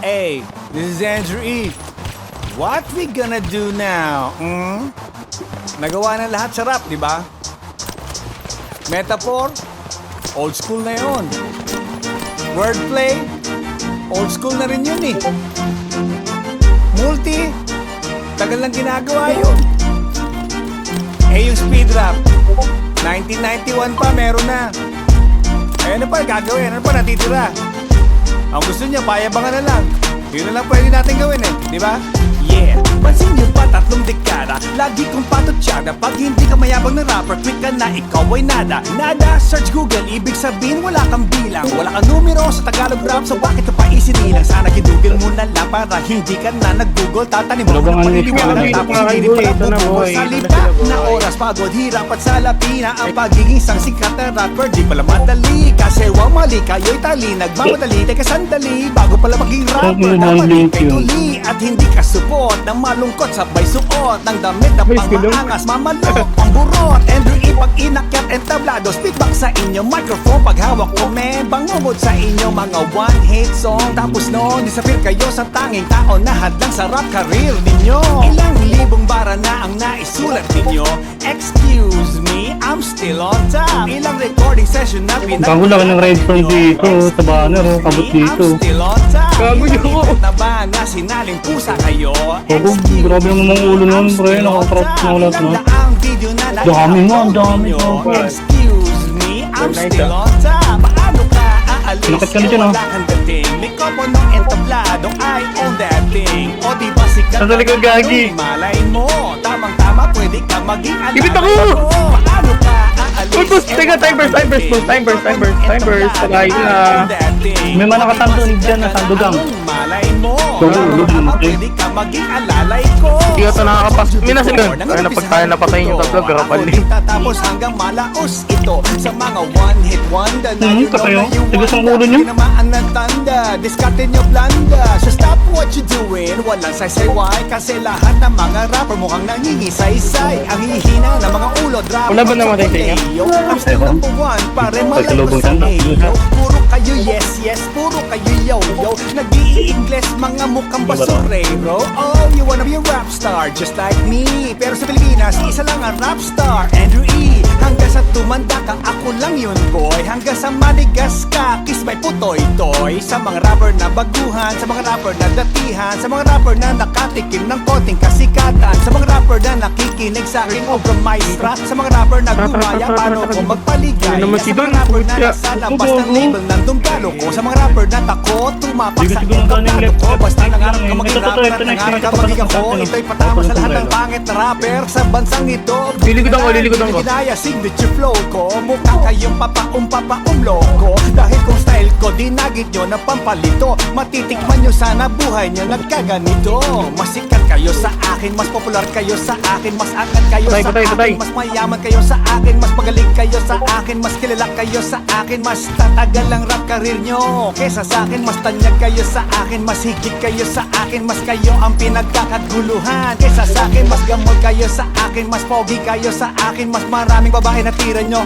Hey, this is Andrew E. What we gonna do now? Nagawa na lahat sa rap, di ba? Metaphor, old school na yun. Wordplay, old school na rin yun eh. Multi, tagal lang ginagawa yun. Eh yung speed rap, 1991 pa meron na. Eh ano pa gagawin? Ano pa natitira? Ang gusto niya, payabangan na lang. Yun na lang pwede natin gawin eh, di ba? Yeah, pansin niyo ba 3 dekada? Lagi kong patutsada. Pag hindi ka mayabang na rapper, quick ka na, ikaw ay nada. Nada, search Google, ibig sabihin wala kang bilang. Wala kang numero sa Tagalog rap, so bakit ka pa isinilang? Sana ginugil mo na lang para hindi ka na nag-google. Tatanim mo na paniniwala, tapos hindi pala bubukol. Sa lipa na oras, pagod, hirap at salapina. Ang pagiging isang sikat na rapper, di pala madali. Kasi wang mali, kayo'y tali, nagmamadali. Teka sandali, bago pala maging rapper, dapat kay tuli. At hindi ka support na malungkot, sabay suot ng damit na pang-maangas, mamalok ang burot. Andrew E, pag inakyat entablado, speedback sa inyo microphone. Pag hawak ko, bangungod sa inyo mga one-hit song. Tapos noon, disappear kayo sa tanging tao na hadlang sa rap career ninyo. Ilang libong bara na ang naisulat ninyo. Excuse me, I'm still on top. Ilang recording session na bago lang ng red phone dito sa banner, kabot dito. Gago nyo na ba na sinaling pusa kayo? Grabe yung mga ulo nun, pre. Nakatrap na ulat na. Dami nga, dami nga. Excuse me, I'm still on top. Paano ka aalis? Nakit ka na dyan, Wala kang dating. Mikopo ng entablado, I own that thing. O di ba sikat Saan talaga gagi? malay mo? Tamang-tama, pwede ka maging alam. Ibit ako! Paano ka aalis? Teka, time burst. Tagay na. May mga nakatantunig dyan na sandugang. Malay mo, Tulog, pwede ka maging alalay ko. Hindi ka ito nakakapas. Minasin ka. Kaya na pag tayo napatay yung tatlo, garapal din. Tapos hanggang malaos ito sa mga one-hit wonder na you know katayo. na you Tigas ang want. ulo nyo. Tinamaan ng tanda, discarded nyo blanda. So stop what you doing, walang saysay-why. Kasi lahat ng mga rapper mukhang nangingisay-say. Ang hihina ng mga ulo, drop. Wala ba namatay sa inyo? I'm still number one, pare Pagkalubong malayo sa tanda. iyo. Puro kayo yes, puro kayo yo. Nag-i-Ingles mga mukhang basurero. Oh, you wanna be a rap star just like me. Pero sa Pilipinas, isa lang ang rap star, Andrew E. Hanggang sa tumanda ka, ako lang yun boy. Hanggang sa manigas ka, kiss may putoy-toy. Sa mga rapper na baguhan, sa mga rapper na datihan, sa mga rapper na nakatikim ng konting kasikatan, sa mga rapper na nakikinig sa akin o maestra, sa mga rapper na gumaya, paano ko magpaligaya, Ano naman sa si mga Don? rapper na Kutya. nasa labas ng label ng dumdalo ko, sa mga rapper na takot tumapak sa Hindi ko entablado ko. Basta nangarap ka maging Ito, rapper at ito, nangarap ka ito, maging ito, ako. ito, Ito'y patama sa lahat ng pangit na rapper sa bansang ito. Lilikodan ko. Ginaya signature flow ko, mukha kayong papaumlo ko. Dahil kung style ko, dinagit nyo na pampalito. Matitikman nyo sana buhay nyo nagkaganito. Mas sikat kayo sa akin, mas popular kayo sa akin, mas angat kayo sa akin, mas mayaman kayo sa akin, mas magaling kayo sa akin, mas kilala kayo sa akin, mas tatagal ang rap career nyo kesa sa akin, mas tanyag kayo sa akin, mas higit kayo sa akin, mas kayo ang pinagkakaguluhan kesa sa akin, mas gamol kayo sa akin, mas pogi kayo sa akin, mas maraming babae na tira nyo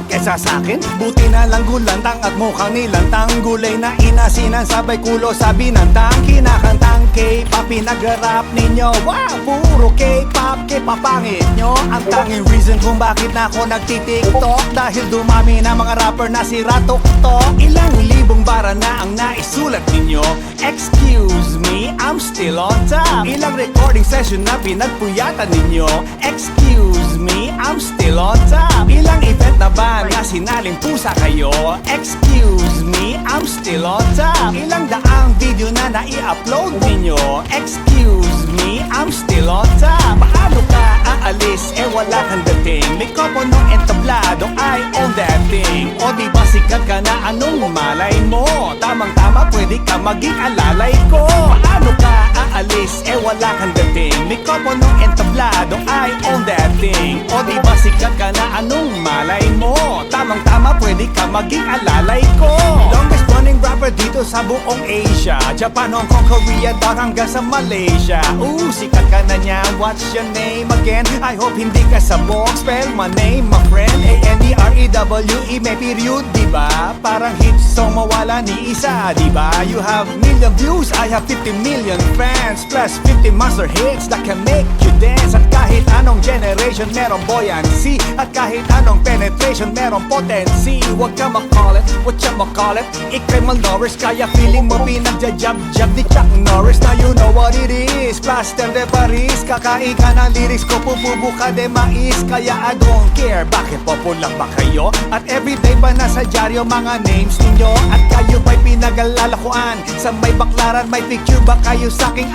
kesa sa akin. Buti na lang gulantang at mukhang nilantang, gulay na inasinan, sabay kulo sa binantang, kinakantang K-pop, pinag-rap ninyo. Wow, puro K-pop, K-papangit nyo. Ang tanging reason kung bakit na ako nagtitiktok, dahil dumami na mga rapper na si Ratok-tok. Ilang libong bara na ang naisulat ninyo. Excuse me, I'm still on top. Ilang recording session na pinagpuyatan ninyo. Excuse me, I'm still on top. Ilang event na ba na sinaling pusa kayo? Excuse me, I'm still on top. Ilang daang video na nai-upload ninyo? Excuse me, I'm still on top. Paano ka aalis? Wala kang dating. May kopo ng entablado, I own that thing. O di ba sikat ka na, anong malay mo? Tamang-tama, pwede ka maging alalay ko. Paano ka aalis? Wala kang dating. May kopo ng entablado, I own that thing. O di ba sikat ka na, anong malay mo? Tamang-tama, pwede ka maging alalay ko. Longest running rapper dito sa buong Asia, Japan, Hong Kong, Korea, down hanggang sa Malaysia. Sikat ka na niya, what's your name again? I hope hindi ka sabog, spell my name, my friend. Andrewe, may period, diba? Parang hit song mong mawala ni isa, diba? You have million views, I have 50 million fans, plus 50 monster hits that can make you dance. At kahit anong generation merong buoyancy, at kahit anong penetration merong potency. Huwag ka makulit, whatchamacallit, ikay malnourished, kaya feeling mo pinagja-jab-jab ni Chuck Norris. Now you know what it is, plaster de Paris, kakain ka ng lyrics ko, pupubo ka de mais. Kaya I don't care, bakit popular ba kayo? At everyday ba nasa dyaryo mga names ninyo? At kayo ba'y pinag-alalakuan? Sa may baklaran, may picture ba kayo sa aking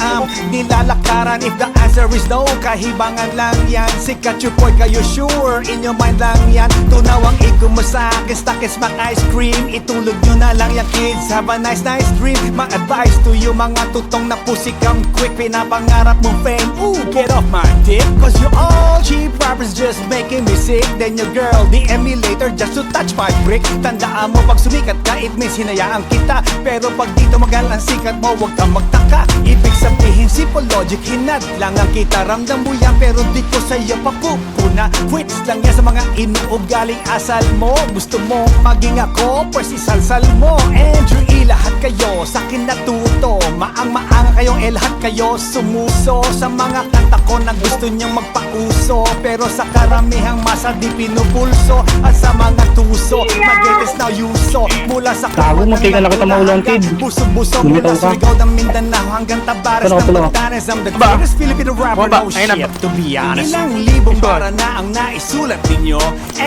nilalakaran? If the answer is no, kahibangan lang yan. Sikat yung boy kayo sure, in your mind lang yan. Tunaw ang ego mo sa akin, stuck is smack ice cream. Itulog nyo na lang yung kids, have a nice dream. My advice to you mga tutong na pussy come quick. Pinapangarap mong fame, ooh, get off my dick. Cause you all cheap rappers just making me sick. Then your girl, the emulator just to touch my brick. Tandaan mo pag sumikat ka, it means hinayaan kita. Pero pag dito magal ang sikat mo, huwag kang magtaka. Ibig sabihin simple logic, hinad lang ang kita. Ramdam mo yan pero di ko sa'yo papupuna. Quits lang yan sa mga inuugaling asal mo. Gusto mo maging ako, pues isalsal mo. Andrew E, lahat kayo sa'kin natuto. Maang-maang kayo, lahat kayo sumuso. Sa mga kanta ko na gusto niyang magpauso, pero sa karamihang masa di pinupulso. At sa mga tuso, mag-greatest now yuso. Mula sa Gago, magkailan na kita maulong, kid. Buso-buso Lumitaw mula ka. sa Surigao ng Mindanao hanggang Tabares ng Tulo. Batanes. I'm the Ba? greatest Filipino rapper, Ba? no Ayun na. shit, to be honest. Ilang libong bara na ang naisulat ninyo.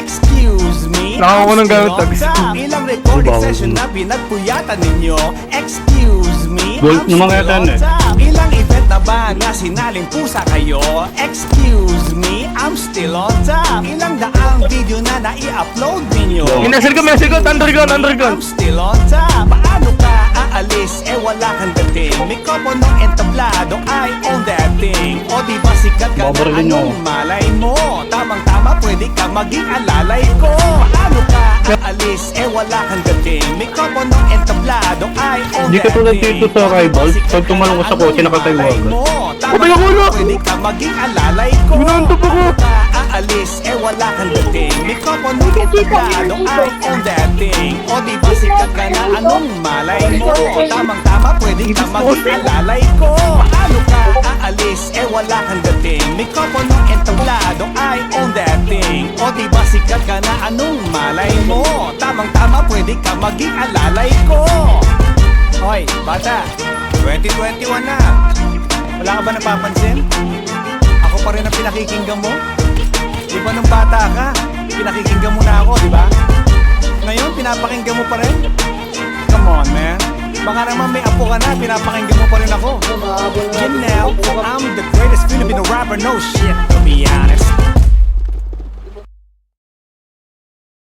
Excuse me, Nakakakuha ng I'm still gamit, on tag. top. Ilang recording Diba? session na pinagpuyatan ninyo. Excuse me, Gold I'm naman still kaya on yan eh. top. Ilang event na ba na sinaling pusa kayo? Excuse me, I'm still on top. Ilang daang video na nai-upload ninyo? Minasal ko, underground. I'm still on top. Paano ka aalis? Wala kang dating. May kopo ng entablado, I own that thing. O di ba sikat ka na, Babarilin anong mo. malay mo? Tamang-tama, pwede ka maging alalay ko. Paano ka aalis? Wala kang dating. May kopo ng entablado, I own Di that katulad thing. dito sa Rivals, pag tumalong ka sa kotse, nakataywagan. Ubay ako, ulo! Pwede ka maging alalay ko. Ginantok ako. Paano ka aalis? Wala kang dating. May kopo ng entablado, I own that thing. O di ba sikat ka na, anong malay mo? Tamang-tama, pwede ka maging alalay ko. Paano ka aalis? Wala kang dating. May kopo ng entablado, I own that thing. O di ba sikat ka na, anong malay mo? Tamang-tama, pwede ka maging alalay ko. Hoy, bata, 2021 na. Wala ka ba napapansin? Ako pa rin ang pinakikinggan mo? Di ba nung bata ka, pinakikinggan mo na ako, di ba? Ngayon, pinapakinggan mo pa rin? Come on, man. Baka naman may apo ka na, pinapakinggan mo pa rin ako. You know, I'm the greatest Filipino rapper, no shit.